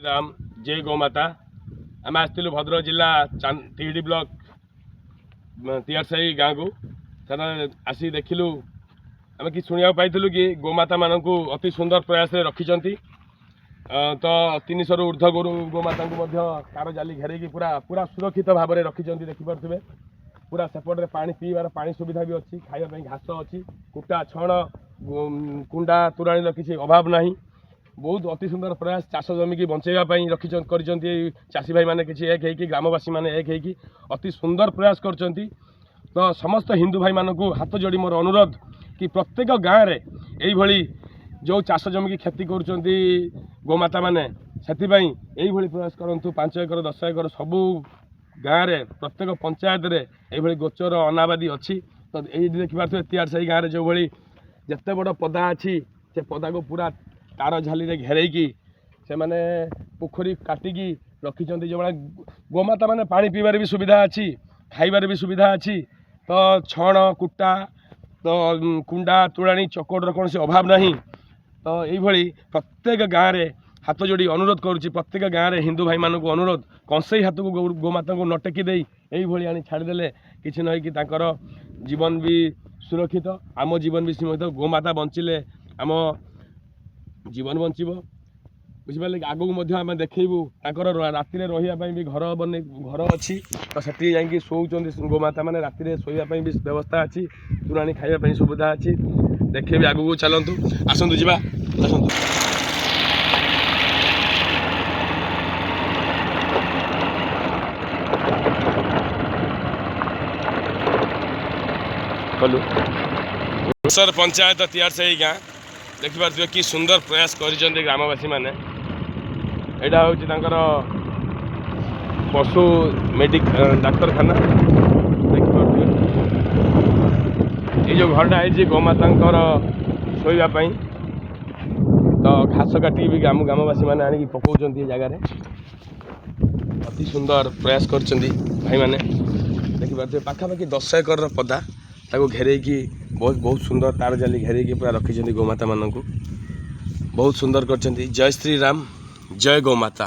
राम जय गौमाता आम आसलु भद्रक जिला तिहिडी ब्लॉक तियारसाही गाँव को आसी देखिलु आम कि शुणा पाइलु कि गोमाता मान अति सुंदर प्रयास रखिंट तो 300 ऊर्ध्व गोरु गोमाता तार जाली घेरे पूरा पूरा सुरक्षित भाव में रखिंट देखिपे पूरा सेपटे पानी पीबार पानी सुविधा भी अच्छी खावाई घास अच्छी कुटा छण कुंडा तोराणी किसी अभाव ना बहुत अति सुंदर प्रयास चाष जमी की बचाई रखी चाषी भाई मैंने किसी एक है ग्रामवासी मैंने एक है अति सुंदर प्रयास कर तो समस्त हिंदू भाई मानक हाथ जोड़ी मोर अनुरोध कि प्रत्येक गाँव में यही जो चाष जमी की क्षति कर गोमाता मैंने से प्रयास करूँ 5 एकर 10 एकर सबू गाँव में प्रत्येक पंचायत रे यही गोचर अनाबादी अच्छी तो ये देखिए तियारसाही गाँव में जो भाई जिते बड़ पदा अच्छी से पदा को पूरा तार झाली घेरैकी से माने पोखरी काटिकी रखिंट जो भाई गोमाता मैंने पानी पीबार भी सुविधा अच्छी खाइबार भी सुविधा अच्छी तो छण कुटा तो कुंडा तोराणी चकोटर कौन से अभाव नहीं तो ये प्रत्येक गाँव में हाथ जोड़ी अनुरोध करुच्ची प्रत्येक गाँव में हिंदू भाई मानक अनुरोध कंसई हाथ को गोमाता को न टेकी दे यही आनी छाड़देले किसी न कि जीवन भी सुरक्षित आम जीवन भी सुरक्षित गोमाता बंचिले आम जीवन बंचब बुझिपारे आगक आम देखू राति रही भी घर बने घर अच्छी तो से जा शोचुं गोमाता मैंने राति शोवाई भी व्यवस्था अच्छी तोराणी खावाई सुविधा अच्छी देखे भी आगू चलतु आसतु जा आसतु पंचायत तियारसाही गाँ देखिपे कि सुंदर प्रयास कर ग्रामवासी मैंने यहाँ हूँ पशु डाक्तरखाना देखिपे ये जो घरटा है गोमाता शोवाई तो घास काटी भी ग्रामवासी मैंने आनी पकाउं जगार अति सुंदर प्रयास कर भाई मैंने देखिपे पाखापाखि 10 एकर पदा ताको घेरेकी बहुत सुंदर तार जाली घेरेकी पूरा रखी गोमाता मानक बहुत सुंदर कर जय श्री राम जय गौमाता।